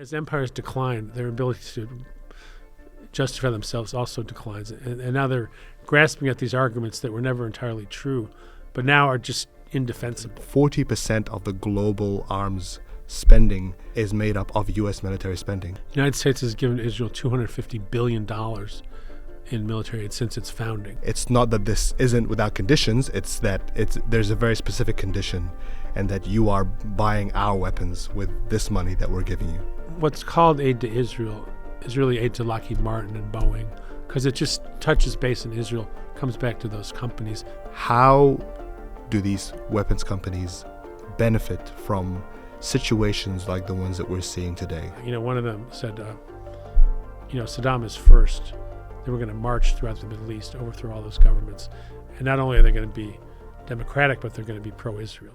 As empires decline, their ability to justify themselves also declines. And now they're grasping at these arguments that were never entirely true, but now are just indefensible. 40% of the global arms spending is made up of U.S. military spending. The United States has given Israel $250 billion in military aid since its founding. It's not that this isn't without conditions, it's that there's a very specific condition, and that you are buying our weapons with this money that we're giving you. What's called aid to Israel is really aid to Lockheed Martin and Boeing, because it just touches base in Israel, comes back to those companies. How do these weapons companies benefit from situations like the ones that we're seeing today? One of them said, Saddam is first. They were going to march throughout the Middle East, overthrow all those governments. And not only are they going to be democratic, but they're going to be pro-Israel.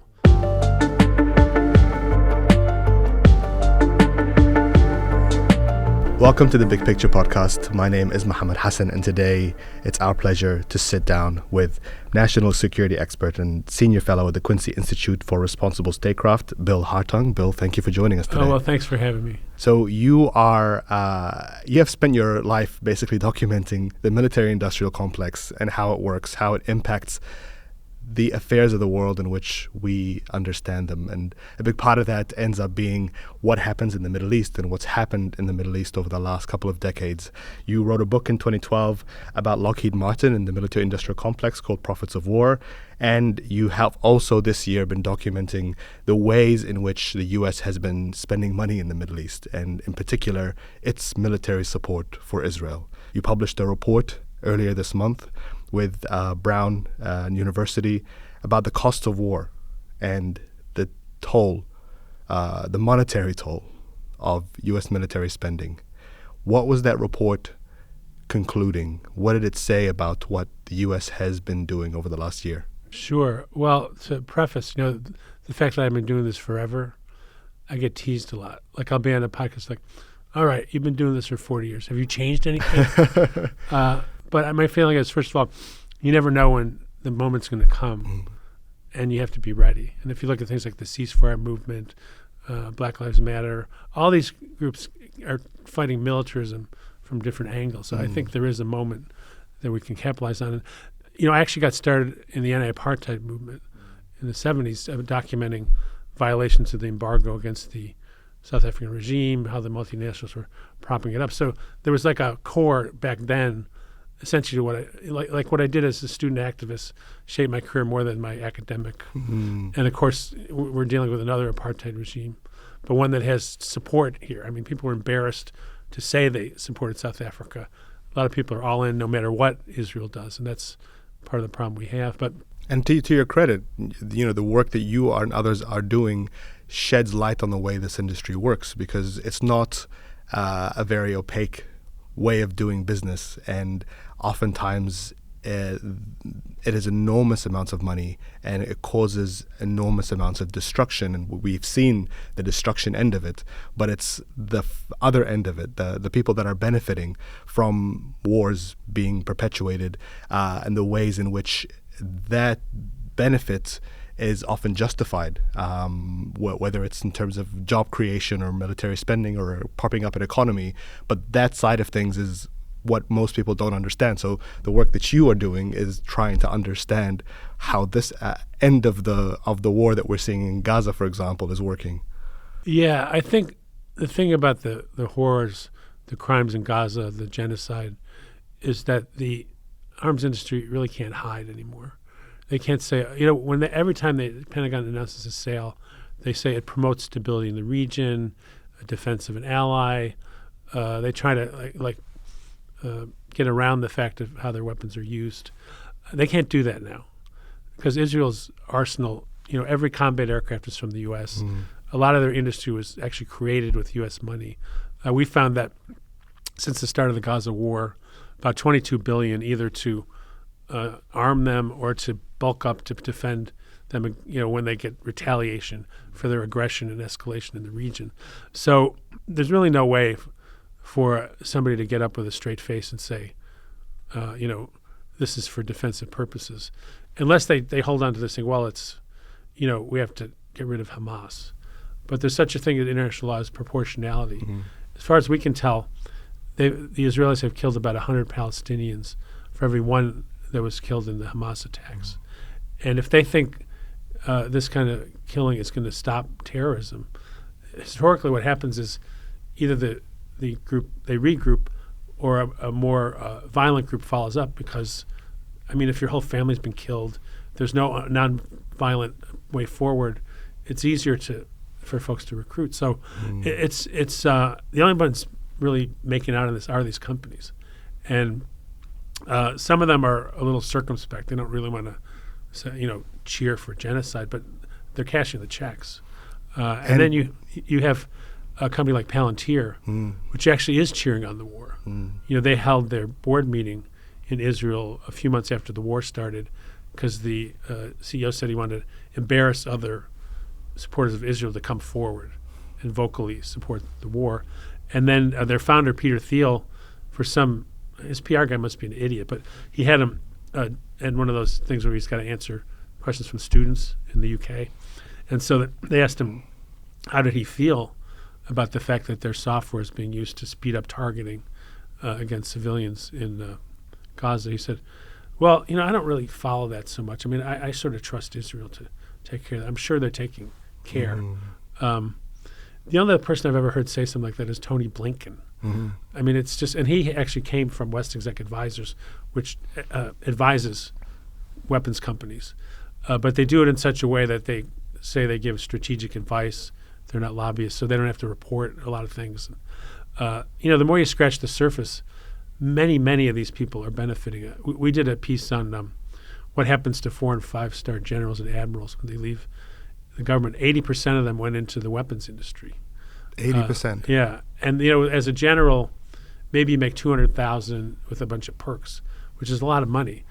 Welcome to the Big Picture Podcast. My name is Mohammed Hassan, and today it's our pleasure to sit down with national security expert and senior fellow at the Quincy Institute for Responsible Statecraft, Bill Hartung. Bill, thank you for joining us today. Oh, well, thanks for having me. So you have spent your life basically documenting the military-industrial complex and how it works, how it impacts the affairs of the world in which we understand them. And a big part of that ends up being what happens in the Middle East and what's happened in the Middle East over the last couple of decades. You wrote a book in 2012 about Lockheed Martin and the military-industrial complex called Prophets of War. And you have also this year been documenting the ways in which the U.S. has been spending money in the Middle East, and in particular, its military support for Israel. You published a report earlier this month with Brown University about the cost of war and the toll, the monetary toll of U.S. military spending. What was that report concluding? What did it say about what the U.S. has been doing over the last year? Sure. Well, to preface, the fact that I've been doing this forever, I get teased a lot. Like I'll be on a podcast like, all right, you've been doing this for 40 years. Have you changed anything? But my feeling is, first of all, you never know when the moment's going to come, and you have to be ready. And if you look at things like the ceasefire movement, Black Lives Matter, all these groups are fighting militarism from different angles. So I think there is a moment that we can capitalize on. And, I actually got started in the anti-apartheid movement in the 70s, documenting violations of the embargo against the South African regime, how the multinationals were propping it up. So there was like a core back then, essentially what I did as a student activist shaped my career more than my academic. And of course, we're dealing with another apartheid regime, but one that has support here. I mean, people were embarrassed to say they supported South Africa. A lot of people are all in no matter what Israel does, and that's part of the problem we have. And to your credit, the work that you and others are doing sheds light on the way this industry works, because it's not a very opaque way of doing business, and oftentimes it is enormous amounts of money, and it causes enormous amounts of destruction, and we've seen the destruction end of it, but it's the other end of it, the people that are benefiting from wars being perpetuated, and the ways in which that benefit is often justified, whether it's in terms of job creation or military spending or propping up an economy. But that side of things is what most people don't understand. So the work that you are doing is trying to understand how this end of the war that we're seeing in Gaza, for example, is working. Yeah, I think the thing about the horrors, the crimes in Gaza, the genocide, is that the arms industry really can't hide anymore. They can't say, every time the Pentagon announces a sale, they say it promotes stability in the region, a defense of an ally. They try to get around the fact of how their weapons are used. They can't do that now because Israel's arsenal, every combat aircraft is from the U.S. A lot of their industry was actually created with U.S. money. We found that since the start of the Gaza war, about $22 billion either to arm them or to bulk up to defend them, when they get retaliation for their aggression and escalation in the region. So there's really no way for somebody to get up with a straight face and say, this is for defensive purposes, unless they hold on to this thing. Well, it's, we have to get rid of Hamas. but there's such a thing in international law as proportionality. As far as we can tell, the Israelis have killed about 100 Palestinians for every one that was killed in the Hamas attacks. And if they think this kind of killing is going to stop terrorism, historically what happens is either the group, they regroup, or a more violent group follows up because, I mean, if your whole family's been killed, there's no non-violent way forward. It's easier for folks to recruit. So it's the only ones really making out of this are these companies. And some of them are a little circumspect. They don't really want to, cheer for genocide, but they're cashing the checks. And then you have a company like Palantir, which actually is cheering on the war. They held their board meeting in Israel a few months after the war started because the CEO said he wanted to embarrass other supporters of Israel to come forward and vocally support the war. And then their founder, Peter Thiel, his PR guy must be an idiot, but he had him in one of those things where he's got to answer questions from students in the UK. And so they asked him, how did he feel about the fact that their software is being used to speed up targeting against civilians in Gaza? He said, well, I don't really follow that so much. I mean, I sort of trust Israel to take care of that. I'm sure they're taking care. The only other person I've ever heard say something like that is Tony Blinken. I mean, it's just, and he actually came from West Exec Advisors, which advises weapons companies. But they do it in such a way that they say they give strategic advice. They're not lobbyists, so they don't have to report a lot of things. The more you scratch the surface, many of these people are benefiting. We did a piece on what happens to 4- and 5-star generals and admirals when they leave the government. 80% of them went into the weapons industry. 80%. Yeah, and as a general, maybe you make $200,000 with a bunch of perks, which is a lot of money.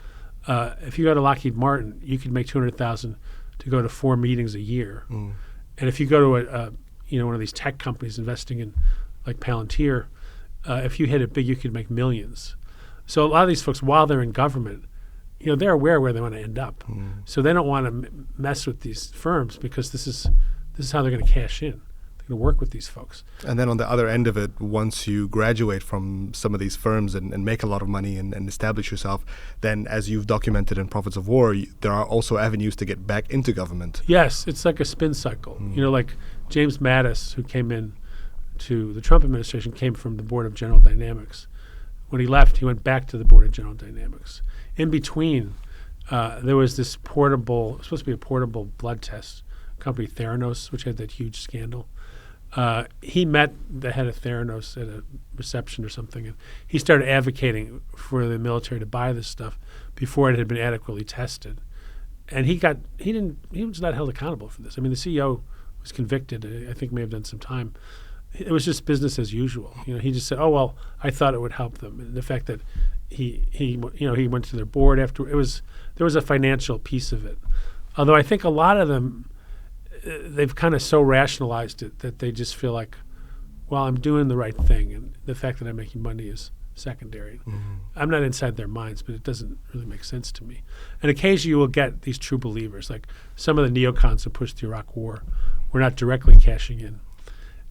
If you go to Lockheed Martin, you could make $200,000 to go to 4 meetings a year. And if you go to one of these tech companies investing in like Palantir, if you hit it big, you could make millions. So a lot of these folks, while they're in government, they're aware where they want to end up. So they don't want to mess with these firms because this is how they're going to cash in. They're going to work with these folks. And then on the other end of it, once you graduate from some of these firms and make a lot of money and establish yourself, then as you've documented in Prophets of War, there are also avenues to get back into government. Yes, it's like a spin cycle. Like James Mattis, who came in to the Trump administration, came from the Board of General Dynamics. When he left, he went back to the Board of General Dynamics. In between, there was this supposed to be a portable blood test company, Theranos, which had that huge scandal. He met the head of Theranos at a reception or something, and he started advocating for the military to buy this stuff before it had been adequately tested. And he was not held accountable for this. I mean, the CEO was convicted. I think may have done some time. It was just business as usual. He just said, "Oh well, I thought it would help them." And the fact that he went to their board after there was a financial piece of it. Although I think a lot of them, they've kind of so rationalized it that they just feel like, well, I'm doing the right thing, and the fact that I'm making money is secondary. I'm not inside their minds, but it doesn't really make sense to me. And occasionally you will get these true believers, like some of the neocons who pushed the Iraq War were not directly cashing in.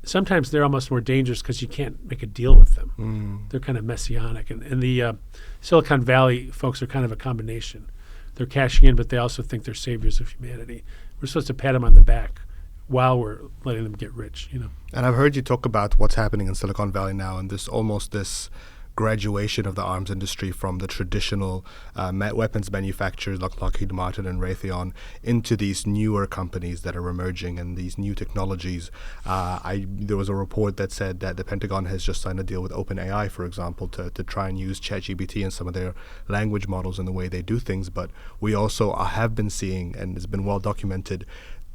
Sometimes they're almost more dangerous because you can't make a deal with them. They're kind of messianic. And the Silicon Valley folks are kind of a combination. They're cashing in, but they also think they're saviors of humanity. We're supposed to pat them on the back while we're letting them get rich, And I've heard you talk about what's happening in Silicon Valley now, and this graduation of the arms industry from the traditional weapons manufacturers like Lockheed Martin and Raytheon into these newer companies that are emerging and these new technologies. There was a report that said that the Pentagon has just signed a deal with OpenAI, for example, to try and use ChatGPT and some of their language models in the way they do things. But we also have been seeing, and it's been well documented,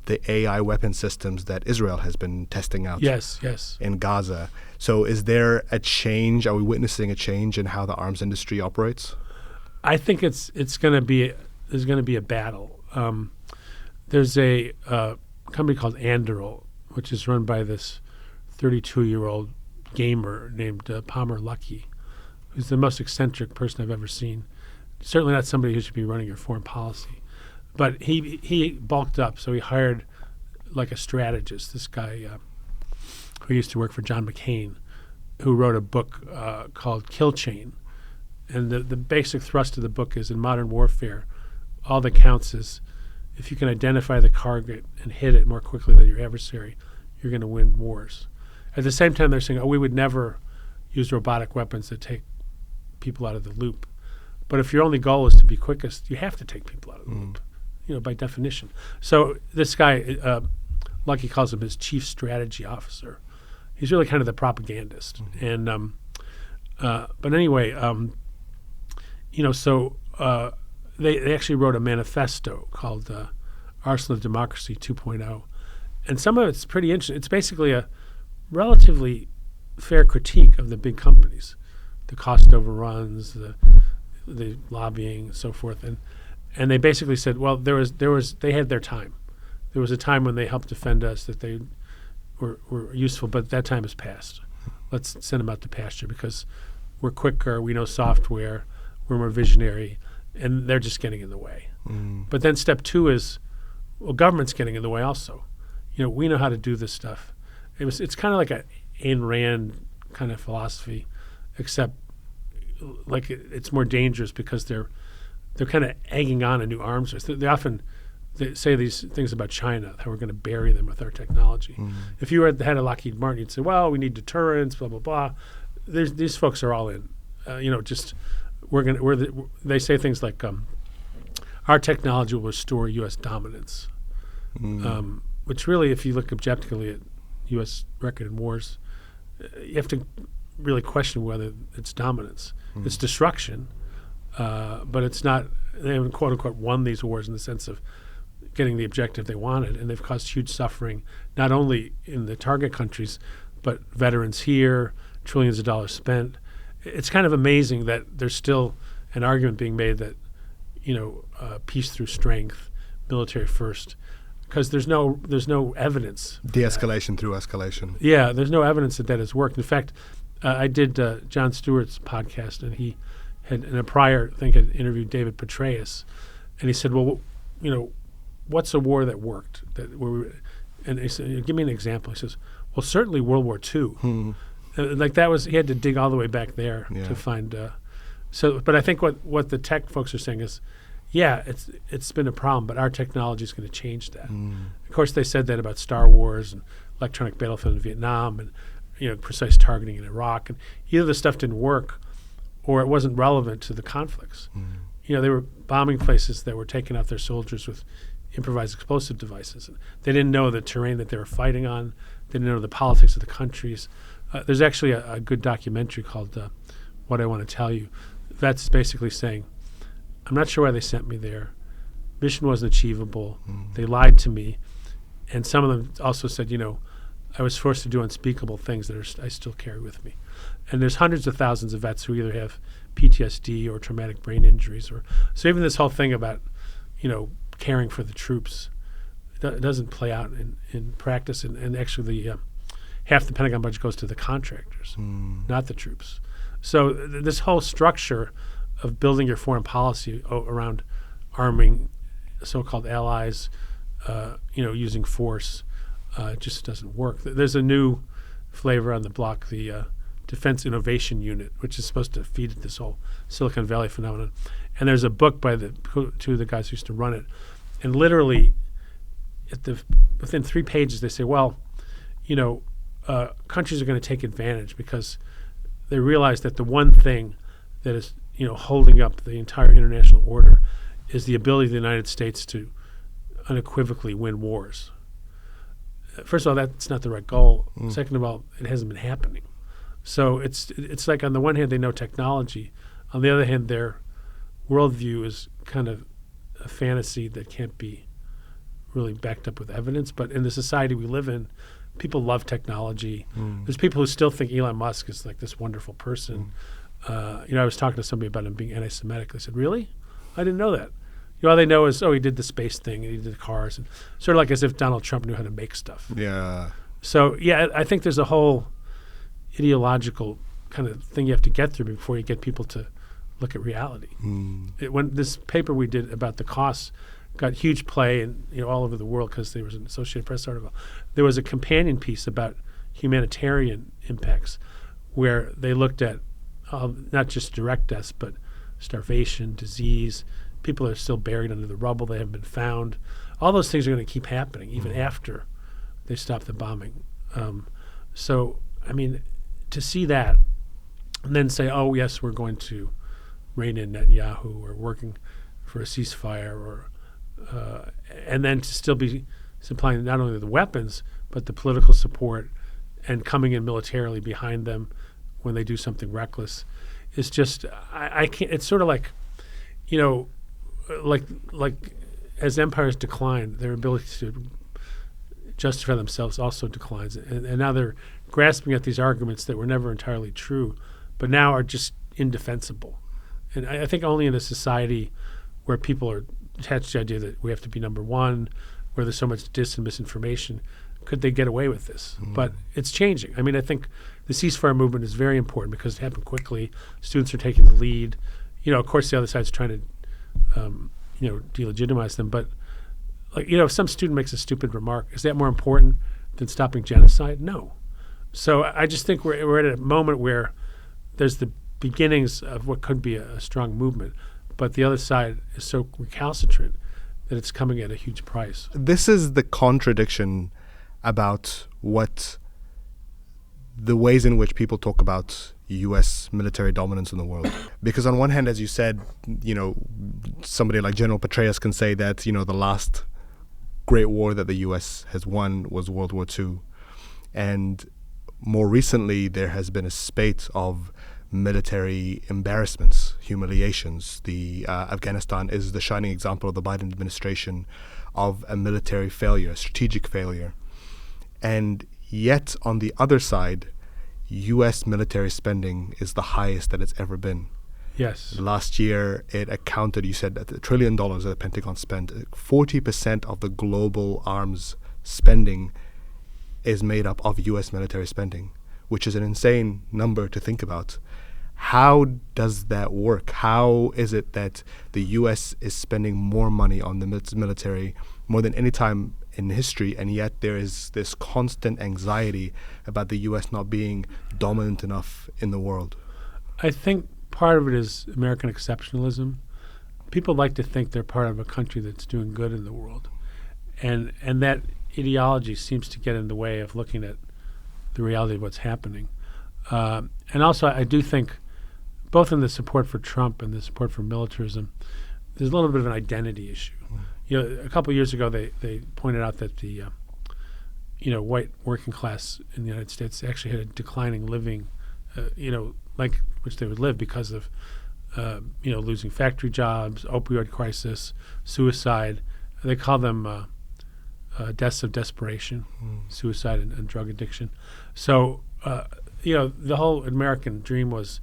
the AI weapon systems that Israel has been testing out in Gaza. So is there a change? Are we witnessing a change in how the arms industry operates? I think there's going to be a battle. There's a company called Anduril, which is run by this 32-year-old gamer named Palmer Luckey, who's the most eccentric person I've ever seen. Certainly not somebody who should be running your foreign policy. But he bulked up, so he hired like a strategist. This guy who used to work for John McCain, who wrote a book called Kill Chain. And the basic thrust of the book is in modern warfare, all that counts is if you can identify the target and hit it more quickly than your adversary, you're going to win wars. At the same time, they're saying, we would never use robotic weapons that take people out of the loop. But if your only goal is to be quickest, you have to take people out of the loop, by definition. So this guy, Lucky calls him his chief strategy officer. He's really kind of the propagandist. And but anyway, so they actually wrote a manifesto called Arsenal of Democracy 2.0. And some of it's pretty interesting. It's basically a relatively fair critique of the big companies, the cost overruns, the lobbying, and so forth. And they basically said, well, they had their time. There was a time when they helped defend us that they were useful, but that time has passed. Let's send them out to pasture because we're quicker, we know software, we're more visionary, and they're just getting in the way. But then step 2 is, well, government's getting in the way also. We know how to do this stuff. It's kind of like a Ayn Rand kind of philosophy, except like it's more dangerous because they're kind of egging on a new arms race. They say these things about China, how we're going to bury them with our technology. If you were at the head of Lockheed Martin, you'd say, well, we need deterrence, blah, blah, blah. These folks are all in. They say things like, our technology will restore U.S. dominance, which really, if you look objectively at U.S. record in wars, you have to really question whether it's dominance. It's destruction, but it's not. They haven't, quote unquote, won these wars in the sense of getting the objective they wanted, and they've caused huge suffering not only in the target countries, but veterans here, trillions of dollars spent. It's kind of amazing that there's still an argument being made that peace through strength, military first, because there's no evidence. De-escalation through escalation. Yeah, there's no evidence that has worked. In fact, I did Jon Stewart's podcast, and he had in a prior thing had interviewed David Petraeus, and he said, well, what's a war that worked? And he said, give me an example. He says, well, certainly World War II. Like that was, he had to dig all the way back there to find. But I think what the tech folks are saying is, yeah, it's been a problem, but our technology is going to change that. Of course, they said that about Star Wars and electronic battlefield in Vietnam and precise targeting in Iraq, and either the stuff didn't work or it wasn't relevant to the conflicts. They were bombing places that were taking out their soldiers with improvised explosive devices. They didn't know the terrain that they were fighting on. They didn't know the politics of the countries. There's actually a good documentary called What I Want to Tell You. That's basically saying, I'm not sure why they sent me there. Mission wasn't achievable. They lied to me. And some of them also said, I was forced to do unspeakable things that I still carry with me. And there's hundreds of thousands of vets who either have PTSD or traumatic brain injuries. So even this whole thing about, caring for the troops doesn't play out in practice. And actually half the Pentagon budget goes to the contractors, not the troops. So this whole structure of building your foreign policy around arming so-called allies, using force, just doesn't work. There's a new flavor on the block, the Defense Innovation Unit, which is supposed to feed this whole Silicon Valley phenomenon. And there's a book by two of the guys who used to run it. And literally, within 3 pages, they say, well, countries are going to take advantage because they realize that the one thing that is, holding up the entire international order is the ability of the United States to unequivocally win wars. First of all, that's not the right goal. Second of all, it hasn't been happening. So it's like on the one hand they know technology, on the other hand their worldview is kind of a fantasy that can't be really backed up with evidence. But in the society we live in, people love technology. There's people who still think Elon Musk is like this wonderful person. I was talking to somebody about him being anti-Semitic. They said, really? I didn't know that. All they know is, he did the space thing and he did the cars, and sort of like as if Donald Trump knew how to make stuff. Yeah. So, I think there's a whole ideological kind of thing you have to get through before you get people to look at reality. When this paper we did about the costs got huge play in all over the world because there was an Associated Press article. There was a companion piece about humanitarian impacts where they looked at not just direct deaths, but starvation, disease. People are still buried under the rubble. They haven't been found. All those things are going to keep happening even after they stop the bombing. So, I mean, to see that and then say, oh, yes, we're going to rein in Netanyahu or working for a ceasefire, and then to still be supplying not only the weapons, but the political support and coming in militarily behind them when they do something reckless. It's just, I can't, it's sort of like, like as empires decline, their ability to justify themselves also declines. And now they're grasping at these arguments that were never entirely true, but now are just indefensible. And I think only in a society where people are attached to the idea that we have to be number one, where there's so much and misinformation, could they get away with this? But it's changing. I mean, I think the ceasefire movement is very important because it happened quickly. Students are taking the lead. Of course, the other side's trying to, delegitimize them. But, if some student makes a stupid remark, is that more important than stopping genocide? No. So I just think we're at a moment where there's the beginnings of what could be a strong movement, but the other side is so recalcitrant that it's coming at a huge price. This is the contradiction about what the ways in which people talk about U.S. military dominance in the world. Because on one hand, as you said, somebody like General Petraeus can say that, the last great war that the U.S. has won was World War II. And more recently, there has been a spate of military embarrassments, humiliations. Afghanistan is the shining example of the Biden administration of a military failure, a strategic failure. And yet, on the other side, U.S. military spending is the highest that it's ever been. Yes. Last year, it accounted, you said, $1 trillion that the Pentagon spent. 40% of the global arms spending is made up of U.S. military spending, which is an insane number to think about. How does that work? How is it that the U.S. is spending more money on the military more than any time in history, and yet there is this constant anxiety about the U.S. not being dominant enough in the world? I think part of it is American exceptionalism. People like to think they're part of a country that's doing good in the world. And that ideology seems to get in the way of looking at the reality of what's happening. And also, I do think, both in the support for Trump and the support for militarism, there's a little bit of an identity issue. A couple of years ago, they pointed out that the white working class in the United States actually had a declining living, like which they would live because of losing factory jobs, opioid crisis, suicide. They call them deaths of desperation, suicide and drug addiction. So the whole American dream was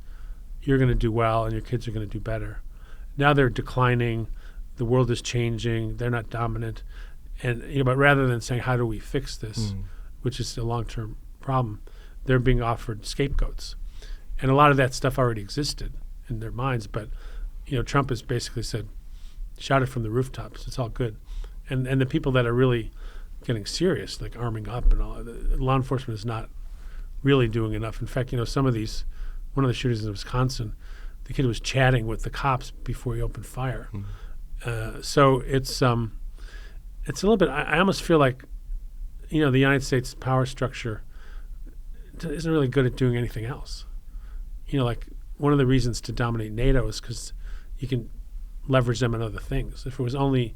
you're going to do well and your kids are going to do better. Now they're declining. The world is changing. They're not dominant. And but rather than saying, how do we fix this, which is a long-term problem, they're being offered scapegoats. And a lot of that stuff already existed in their minds. But, Trump has basically said, shout it from the rooftops. It's all good. And the people that are really getting serious, like arming up and all, law enforcement is not really doing enough. In fact, some of these, one of the shooters in Wisconsin, the kid was chatting with the cops before he opened fire. So it's a little bit, I almost feel like, the United States power structure isn't really good at doing anything else. Like one of the reasons to dominate NATO is because you can leverage them in other things. If it was only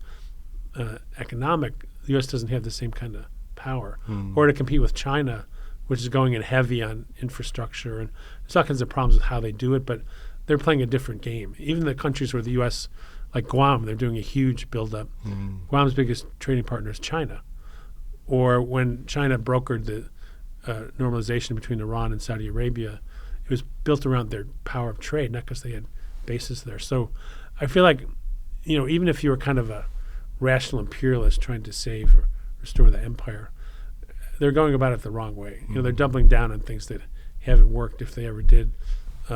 economic, the U.S. doesn't have the same kind of power. Or to compete with China, which is going in heavy on infrastructure. And there's all kinds of problems with how they do it, but they're playing a different game. Even the countries where the U.S., like Guam, they're doing a huge buildup. Guam's biggest trading partner is China. Or when China brokered the normalization between Iran and Saudi Arabia, it was built around their power of trade, not because they had bases there. So I feel like, even if you were kind of a rational imperialist trying to save or restore the empire, they're going about it the wrong way. They're doubling down on things that haven't worked, if they ever did,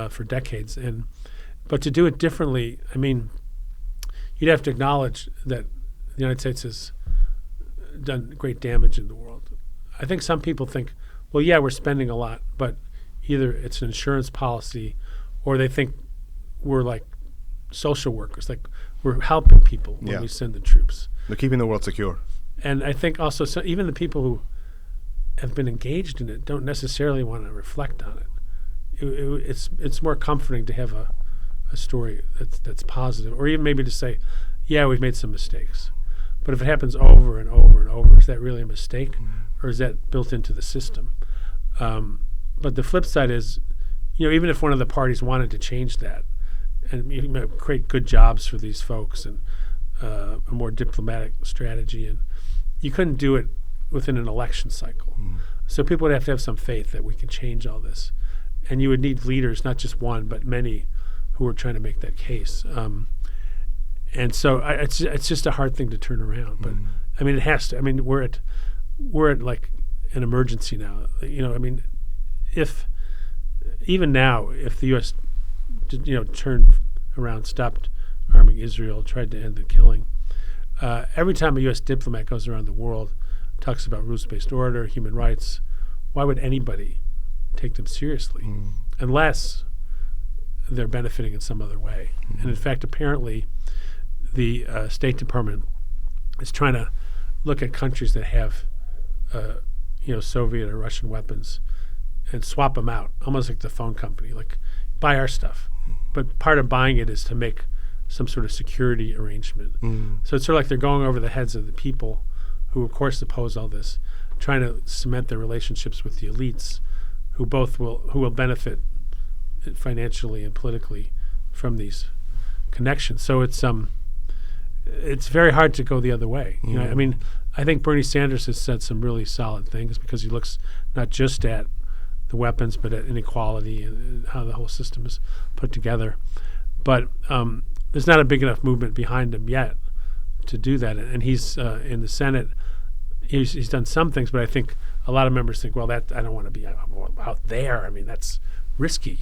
for decades. But to do it differently, I mean, you'd have to acknowledge that the United States has done great damage in the world. I think some people think, well, yeah, we're spending a lot, but either it's an insurance policy or they think we're like social workers, like we're helping people when we send the troops. They're keeping the world secure. And I think also even the people who have been engaged in it don't necessarily want to reflect on it. It's more comforting to have a story that's positive, or even maybe to say, yeah, we've made some mistakes. But if it happens over and over and over, is that really a mistake, or is that built into the system? But the flip side is, even if one of the parties wanted to change that and create good jobs for these folks and a more diplomatic strategy, and you couldn't do it within an election cycle. So people would have to have some faith that we can change all this. And you would need leaders, not just one, but many who are trying to make that case. And so it's just a hard thing to turn around. But I mean, it has to. I mean, we're at like an emergency now. If even now, if the U.S. turned around, stopped arming Israel, tried to end the killing, every time a U.S. diplomat goes around the world, talks about rules-based order, human rights, why would anybody take them seriously unless they're benefiting in some other way? And in fact, apparently, the State Department is trying to look at countries that have, Soviet or Russian weapons and swap them out, almost like the phone company, like buy our stuff. But part of buying it is to make some sort of security arrangement. So it's sort of like they're going over the heads of the people who, of course, oppose all this, trying to cement their relationships with the elites, who will benefit financially and politically from these connections. So it's very hard to go the other way. I think Bernie Sanders has said some really solid things because he looks not just at the weapons but at inequality and how the whole system is put together. But there's not a big enough movement behind him yet to do that. And he's in the Senate. He's done some things, but I think a lot of members think, well, that I don't want to be out there. I mean, that's risky,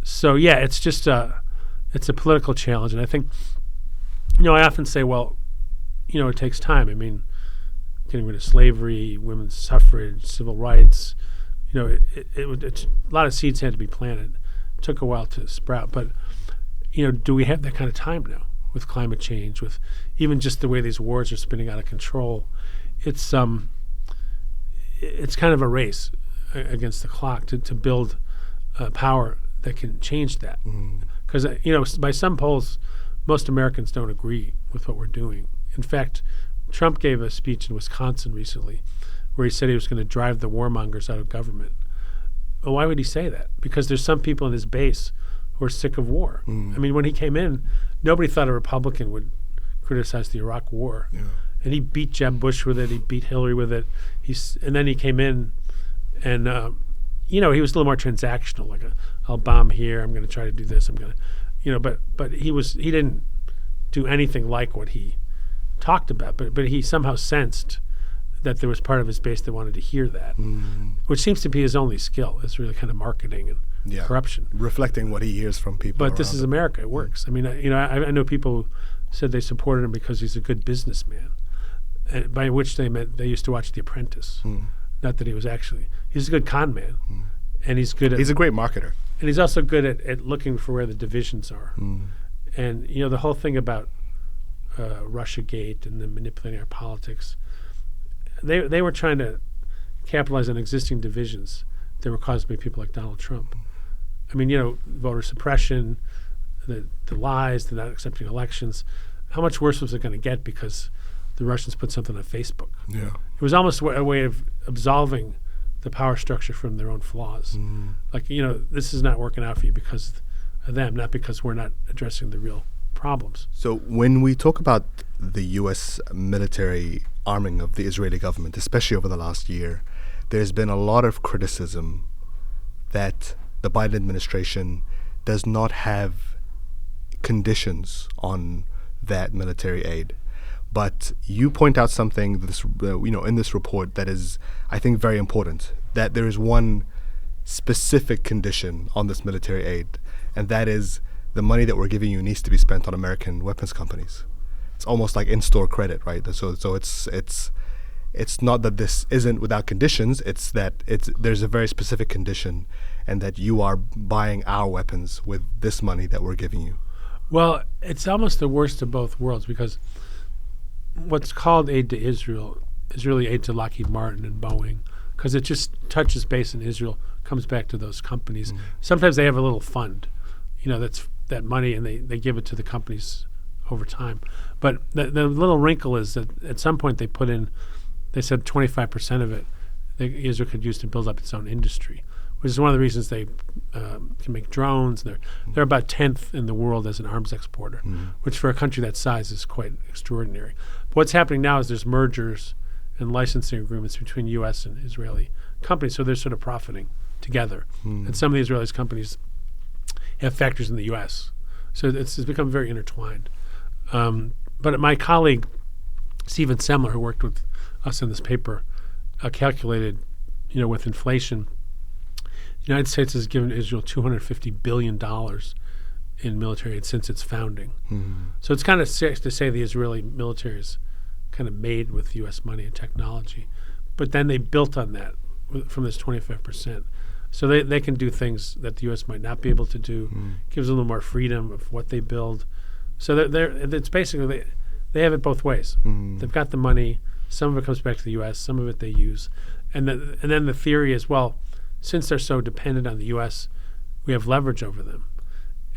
So yeah, it's just it's a political challenge, and I think, I often say, well, it takes time. I mean, getting rid of slavery, women's suffrage, civil rights, it's a lot of seeds had to be planted. It took a while to sprout, but do we have that kind of time now with climate change, with even just the way these wars are spinning out of control? It's kind of a race against the clock to build power that can change that. Because, by some polls, most Americans don't agree with what we're doing. In fact, Trump gave a speech in Wisconsin recently where he said he was going to drive the warmongers out of government. Well, why would he say that? Because there's some people in his base who are sick of war. I mean, when he came in, nobody thought a Republican would criticize the Iraq War. Yeah. And he beat Jeb Bush with it. He beat Hillary with it. And then he came in and, he was a little more transactional, like I'll bomb here. I'm going to try to do this. I'm going to, but he didn't do anything like what he talked about. But he somehow sensed that there was part of his base that wanted to hear that, which seems to be his only skill. Is really kind of marketing and corruption, reflecting what he hears from people. But this is America; it works. I mean, I know people who said they supported him because he's a good businessman, and by which they meant they used to watch The Apprentice. Not that he was actually. He's a good con man, and he's good at. He's a great marketer, and he's also good at looking for where the divisions are. And the whole thing about Russiagate and then manipulating our politics. They were trying to capitalize on existing divisions that were caused by people like Donald Trump. I mean, voter suppression, the lies, the not accepting elections. How much worse was it going to get because the Russians put something on Facebook? Yeah, it was almost a way of absolving the power structure from their own flaws. Like, this is not working out for you because of them, not because we're not addressing the real problems. So when we talk about the U.S. military arming of the Israeli government, especially over the last year, there's been a lot of criticism that the Biden administration does not have conditions on that military aid. But you point out something in this report that is, I think, very important, that there is one specific condition on this military aid, and that is the money that we're giving you needs to be spent on American weapons companies. it's almost like in-store credit, right? So it's not that this isn't without conditions. It's that there's a very specific condition, and that you are buying our weapons with this money that we're giving you. Well, it's almost the worst of both worlds, because what's called aid to Israel is really aid to Lockheed Martin and Boeing, because it just touches base in Israel, comes back to those companies. Sometimes they have a little fund, that's that money, and they give it to the companies over time. But the little wrinkle is that at some point they said 25% of it Israel could use to build up its own industry, which is one of the reasons they can make drones. They're about 10th in the world as an arms exporter, which for a country that size is quite extraordinary. But what's happening now is there's mergers and licensing agreements between U.S. and Israeli companies, so they're sort of profiting together. And some of the Israeli companies have factories in the U.S., so it's become very intertwined. But my colleague, Stephen Semler, who worked with us in this paper, calculated, with inflation, the United States has given Israel $250 billion in military aid since its founding. So it's kind of safe to say the Israeli military is kind of made with U.S. money and technology. But then they built on that from this 25%. So they can do things that the U.S. might not be able to do, gives a little more freedom of what they build. So it's basically, they have it both ways. They've got the money. Some of it comes back to the U.S., some of it they use. And then the theory is, well, since they're so dependent on the U.S., we have leverage over them.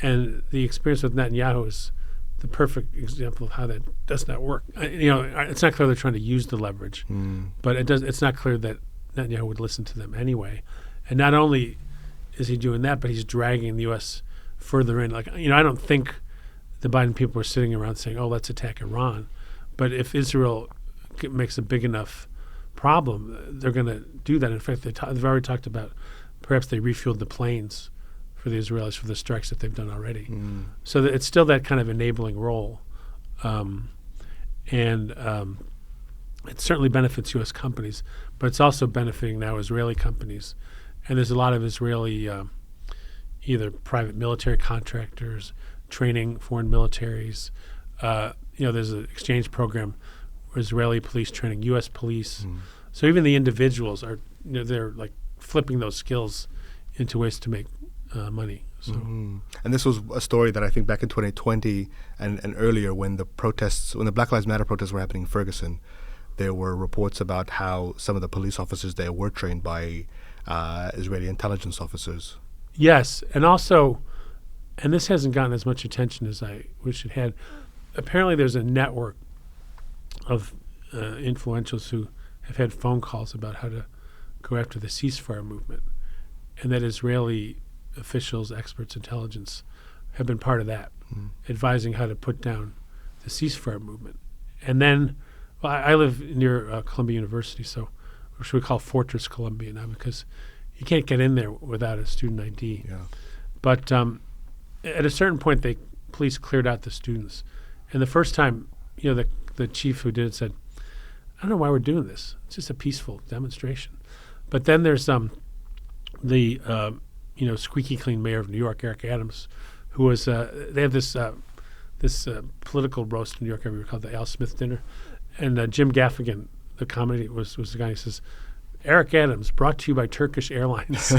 And the experience with Netanyahu is the perfect example of how that does not work. It's not clear they're trying to use the leverage, but it's not clear that Netanyahu would listen to them anyway. And not only is he doing that, but he's dragging the U.S. further in. I don't think the Biden people are sitting around saying, oh, let's attack Iran. But if Israel makes a big enough problem, they're going to do that. In fact, they've already talked about perhaps they refueled the planes for the Israelis for the strikes that they've done already. So it's still that kind of enabling role. And it certainly benefits U.S. companies, but it's also benefiting now Israeli companies. And there's a lot of Israeli either private military contractors training foreign militaries. There's an exchange program where Israeli police training U.S. police. So even the individuals are, they're like flipping those skills into ways to make money. So. And this was a story that I think back in 2020 and earlier when the Black Lives Matter protests were happening in Ferguson, there were reports about how some of the police officers there were trained by Israeli intelligence officers. Yes, and also, and this hasn't gotten as much attention as I wish it had, apparently there's a network of influentials who have had phone calls about how to go after the ceasefire movement, and that Israeli officials, experts, intelligence have been part of that, advising how to put down the ceasefire movement. And then, well, I live near Columbia University, so which we call Fortress Columbia now because you can't get in there without a student ID. Yeah. But at a certain point, police cleared out the students. And the first time, the chief who did it said, I don't know why we're doing this. It's just a peaceful demonstration. But then there's the squeaky clean mayor of New York, Eric Adams, who was they have this political roast in New York every year called the Al Smith Dinner. And Jim Gaffigan, the comedy, was the guy who says, Eric Adams, brought to you by Turkish Airlines.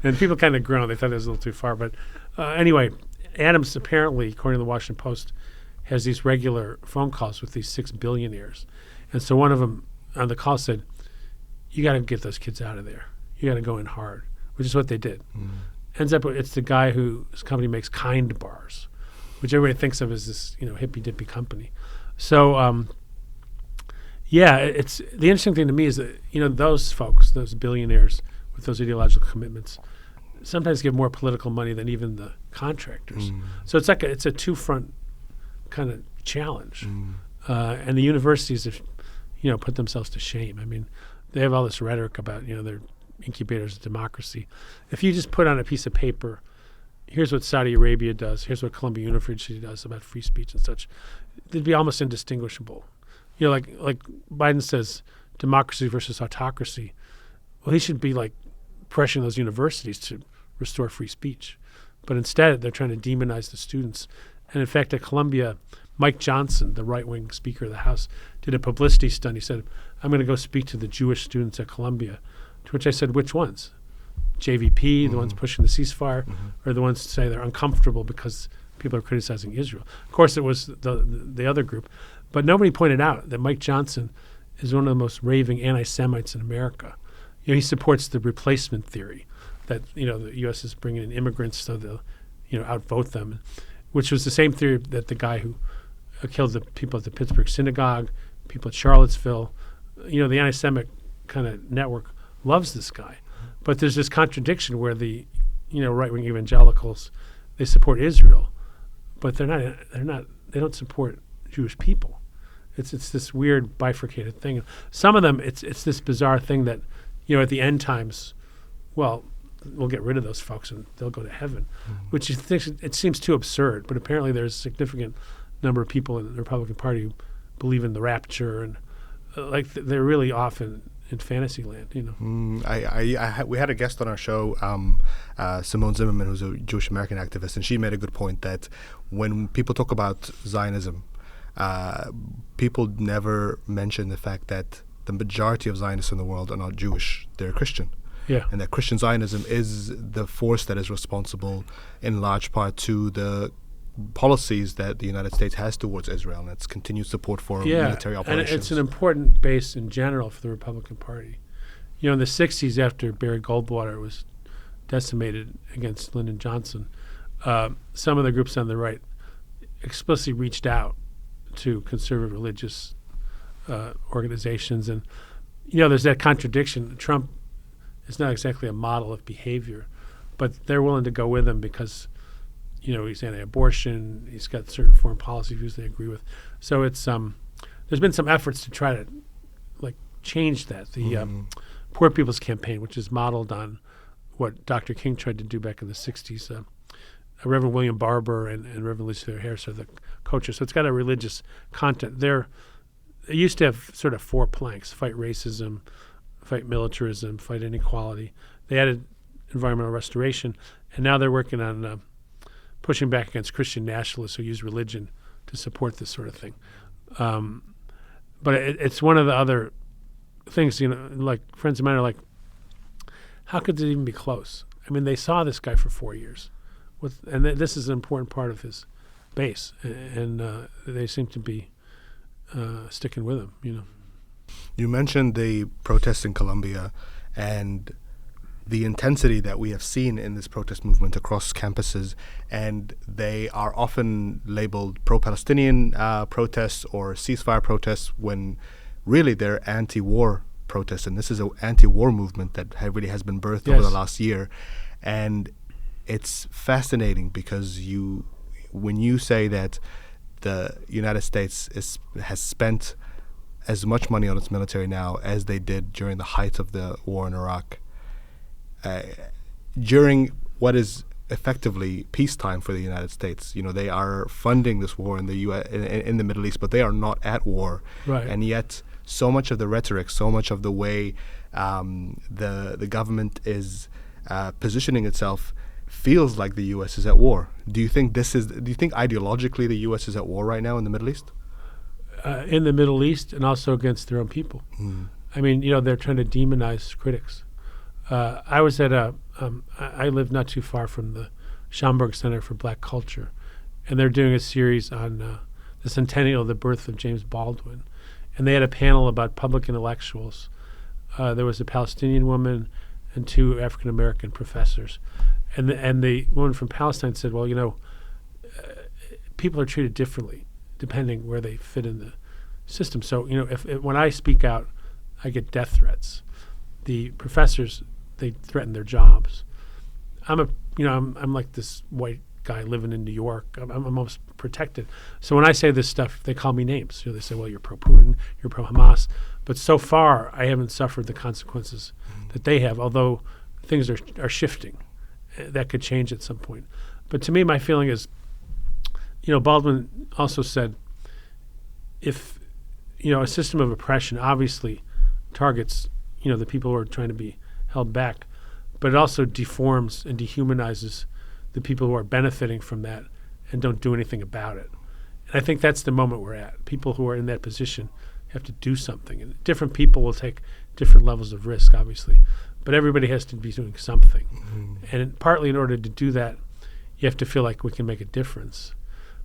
And people kind of groaned. They thought it was a little too far. But anyway, Adams apparently, according to the Washington Post, has these regular phone calls with these 6 billionaires. And so one of them on the call said, you got to get those kids out of there. You got to go in hard, which is what they did. Ends up, it's the guy whose company makes Kind bars, which everybody thinks of as this, hippy-dippy company. So, it's the interesting thing to me is that, those folks, those billionaires with those ideological commitments, sometimes give more political money than even the contractors. So it's it's a two-front kind of challenge. And the universities have, put themselves to shame. I mean, they have all this rhetoric about, they're incubators of democracy. If you just put on a piece of paper, here's what Saudi Arabia does, here's what Columbia University does about free speech and such, they'd be almost indistinguishable. Like Biden says, democracy versus autocracy. Well, he should be pressuring those universities to restore free speech. But instead, they're trying to demonize the students. And in fact, at Columbia, Mike Johnson, the right-wing Speaker of the House, did a publicity stunt. He said, I'm going to go speak to the Jewish students at Columbia, to which I said, which ones? JVP, the ones pushing the ceasefire, or the ones that say they're uncomfortable because people are criticizing Israel. Of course, it was the other group. But nobody pointed out that Mike Johnson is one of the most raving anti-Semites in America. He supports the replacement theory that, the U.S. is bringing in immigrants so they'll, outvote them, which was the same theory that the guy who killed the people at the Pittsburgh synagogue, people at Charlottesville, the anti-Semitic kind of network loves this guy. But there's this contradiction where the, right-wing evangelicals, they support Israel, but they don't support Jewish people. It's this weird bifurcated thing. Some of them, it's this bizarre thing that, at the end times, well, we'll get rid of those folks and they'll go to heaven, which it seems too absurd. But apparently there's a significant number of people in the Republican Party who believe in the rapture and they're really often in fantasy land, We had a guest on our show, Simone Zimmerman, who's a Jewish American activist, and she made a good point that when people talk about Zionism, people never mention the fact that the majority of Zionists in the world are not Jewish; they're Christian. Yeah. And that Christian Zionism is the force that is responsible in large part to the policies that the United States has towards Israel and its continued support for military operations. And it's an important base in general for the Republican Party. In the 60s, after Barry Goldwater was decimated against Lyndon Johnson, some of the groups on the right explicitly reached out to conservative religious organizations. And, there's that contradiction. Trump is not exactly a model of behavior, but they're willing to go with him because he's anti-abortion. He's got certain foreign policy views they agree with. So it's there's been some efforts to try to change that. The Poor People's Campaign, which is modeled on what Dr. King tried to do back in the 60s. Reverend William Barber and Reverend Lucifer Harris are the coaches. So it's got a religious content. They used to have sort of 4 planks: fight racism, fight militarism, fight inequality. They added environmental restoration, and now they're working on pushing back against Christian nationalists who use religion to support this sort of thing. But it's one of the other things, friends of mine are like, how could it even be close? I mean, they saw this guy for 4 years, this is an important part of his base, and they seem to be sticking with him, You mentioned the protests in Colombia and the intensity that we have seen in this protest movement across campuses, and they are often labeled pro-Palestinian protests or ceasefire protests when really they're anti-war protests. And this is an anti-war movement that really has been birthed over the last year. And it's fascinating because when you say that the United States has spent as much money on its military now as they did during the height of the war in Iraq, during what is effectively peacetime for the United States. They are funding this war in the in the Middle East, but they are not at war. Right. And yet, so much of the rhetoric, so much of the way the government is positioning itself feels like the U.S. is at war. Do you think ideologically the U.S. is at war right now in the Middle East? In the Middle East, and also against their own people. I mean, they're trying to demonize critics. I was at I live not too far from the Schomburg Center for Black Culture, and they're doing a series on the centennial of the birth of James Baldwin. And they had a panel about public intellectuals. There was a Palestinian woman and 2 African-American professors. And the woman from Palestine said, well, people are treated differently depending where they fit in the system. So, when I speak out, I get death threats. The professors, they threaten their jobs. I'm like this white guy living in New York. I'm almost protected. So when I say this stuff, they call me names. They say, well, you're pro-Putin, you're pro-Hamas. But so far, I haven't suffered the consequences that they have, although things are shifting. That could change at some point. But to me, my feeling is, Baldwin also said, if, a system of oppression obviously targets, the people who are trying to be held back, but it also deforms and dehumanizes the people who are benefiting from that and don't do anything about it. And I think that's the moment we're at. People who are in that position have to do something. And different people will take different levels of risk, obviously. But everybody has to be doing something. And partly in order to do that, you have to feel like we can make a difference.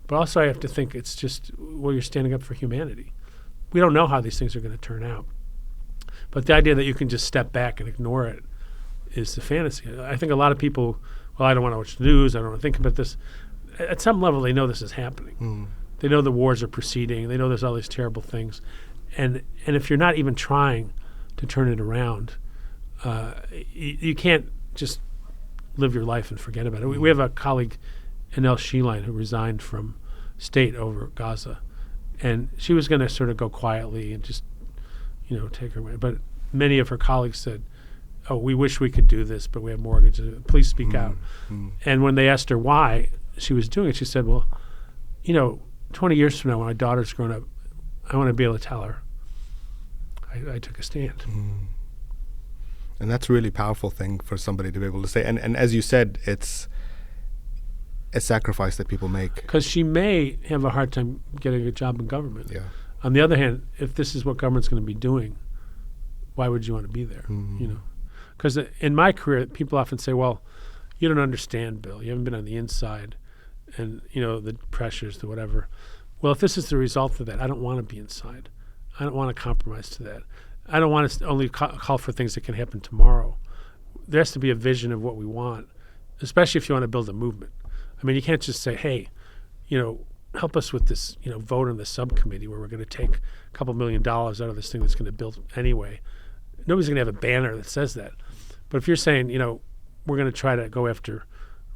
But also I have to think it's just, well, you're standing up for humanity. We don't know how these things are going to turn out. But the idea that you can just step back and ignore it is the fantasy. I think a lot of people, well, I don't want to watch the news, I don't want to think about this. At some level, they know this is happening. They know the wars are proceeding. They know there's all these terrible things. And if you're not even trying to turn it around, you can't just live your life and forget about it. We have a colleague, Anel Sheline, who resigned from state over Gaza. And she was going to sort of go quietly and just, take her away. But many of her colleagues said, oh, we wish we could do this, but we have mortgages. Please speak out. And when they asked her why she was doing it, she said, well, 20 years from now, when my daughter's grown up, I want to be able to tell her I took a stand. And that's a really powerful thing for somebody to be able to say. And as you said, it's a sacrifice that people make. Because she may have a hard time getting a job in government. Yeah. On the other hand, if this is what government's going to be doing, why would you want to be there? Because in my career, people often say, well, you don't understand, Bill. You haven't been on the inside and, the pressures, the whatever. Well, if this is the result of that, I don't want to be inside. I don't want to compromise to that. I don't want to only call for things that can happen tomorrow. There has to be a vision of what we want, especially if you want to build a movement. I mean, you can't just say, hey, help us with this, vote on the subcommittee where we're going to take a couple $1 million out of this thing that's going to build anyway. Nobody's going to have a banner that says that. But if you're saying, we're going to try to go after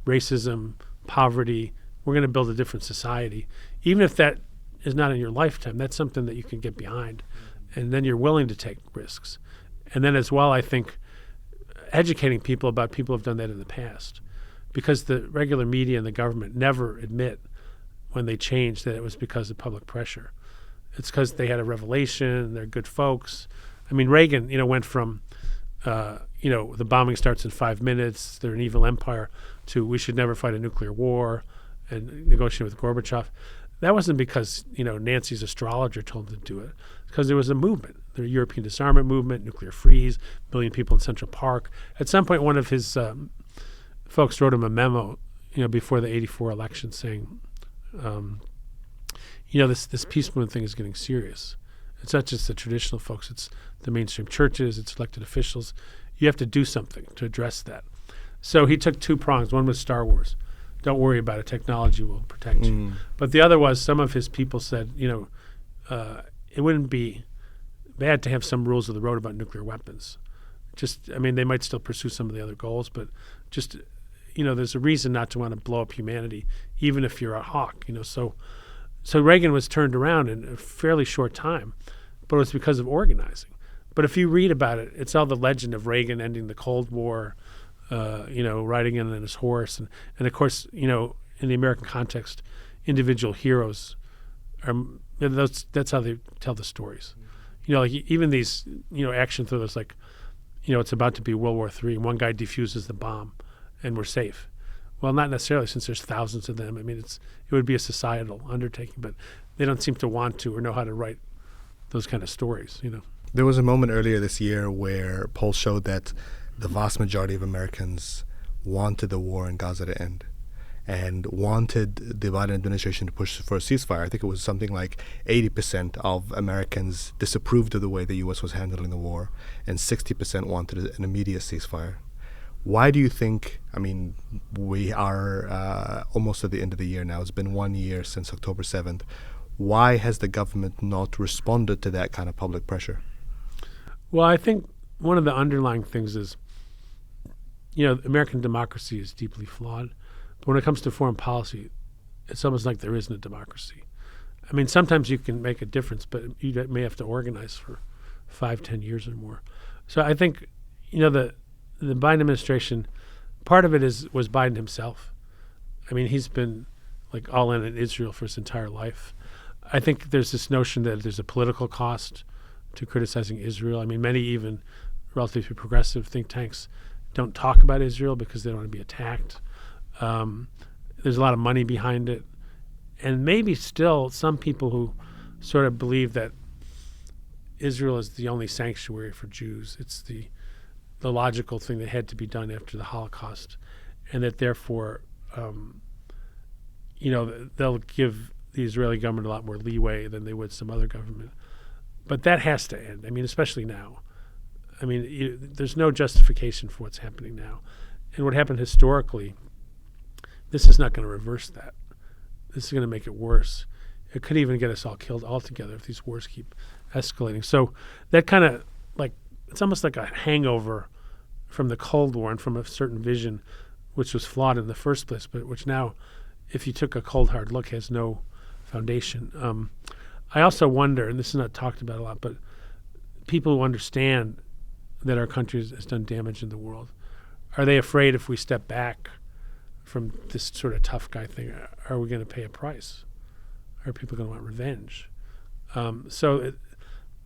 racism, poverty, we're going to build a different society, even if that is not in your lifetime, that's something that you can get behind. And then you're willing to take risks. And then as well, I think educating people about people who have done that in the past. Because the regular media and the government never admit when they change that it was because of public pressure. It's because they had a revelation, they're good folks. I mean, Reagan, went from, the bombing starts in 5 minutes, they're an evil empire, to we should never fight a nuclear war and negotiate with Gorbachev. That wasn't because, Nancy's astrologer told them to do it. It's because there was a movement, the European disarmament movement, nuclear freeze, 1 million people in Central Park. At some point, one of his folks wrote him a memo, before the 84 election saying, this peace movement thing is getting serious. It's not just the traditional folks, it's the mainstream churches, it's elected officials. You have to do something to address that. So he took 2 prongs. One was Star Wars. Don't worry about it. Technology will protect you. But the other was some of his people said, it wouldn't be bad to have some rules of the road about nuclear weapons. They might still pursue some of the other goals, but just, there's a reason not to want to blow up humanity, even if you're a hawk, So Reagan was turned around in a fairly short time, but it was because of organizing. But if you read about it, it's all the legend of Reagan ending the Cold War, riding in on his horse. And of course, in the American context, individual heroes that's how they tell the stories. Like even these, action thrillers like, it's about to be World War III and one guy defuses the bomb and we're safe. Well, not necessarily, since there's thousands of them. I mean, it would be a societal undertaking, but they don't seem to want to or know how to write those kind of stories, There was a moment earlier this year where polls showed that the vast majority of Americans wanted the war in Gaza to end and wanted the Biden administration to push for a ceasefire. I think it was something like 80% of Americans disapproved of the way the U.S. was handling the war, and 60% wanted an immediate ceasefire. Why do you think, we are almost at the end of the year now. It's been 1 year since October 7th. Why has the government not responded to that kind of public pressure? Well, I think one of the underlying things is, American democracy is deeply flawed. But when it comes to foreign policy, it's almost like there isn't a democracy. Sometimes you can make a difference, but you may have to organize for 5-10 years or more. So I think, the Biden administration, part of it was Biden himself. He's been like all in Israel for his entire life. I think there's this notion that there's a political cost to criticizing Israel. Many even relatively progressive think tanks don't talk about Israel because they don't want to be attacked. There's a lot of money behind it. And maybe still some people who sort of believe that Israel is the only sanctuary for Jews. It's the logical thing that had to be done after the Holocaust, and that therefore, they'll give the Israeli government a lot more leeway than they would some other government. But that has to end. I mean, especially now. I mean, there's no justification for what's happening now. And what happened historically, this is not going to reverse that. This is going to make it worse. It could even get us all killed altogether if these wars keep escalating. So that kind of it's almost like a hangover from the Cold War and from a certain vision which was flawed in the first place, but which now, if you took a cold, hard look, has no foundation. I also wonder, and this is not talked about a lot, but people who understand that our country has done damage in the world, are they afraid if we step back from this sort of tough guy thing, are we going to pay a price? Are people going to want revenge? So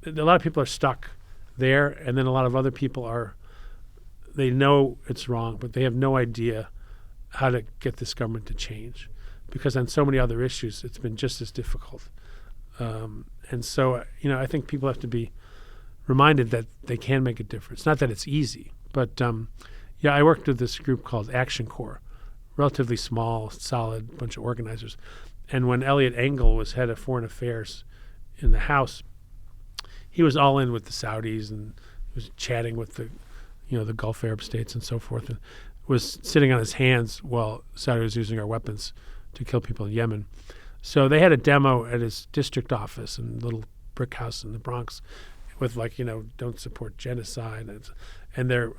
a lot of people are stuck there, and then a lot of other people they know it's wrong, but they have no idea how to get this government to change, because on so many other issues, it's been just as difficult. And so, I think people have to be reminded that they can make a difference. Not that it's easy, but I worked with this group called Action Corps, relatively small, solid bunch of organizers. And when Eliot Engel was head of foreign affairs in the House, he was all in with the Saudis and was chatting with the Gulf Arab states and so forth, and was sitting on his hands while Saudi was using our weapons to kill people in Yemen. So they had a demo at his district office in a little brick house in the Bronx with don't support genocide. And they're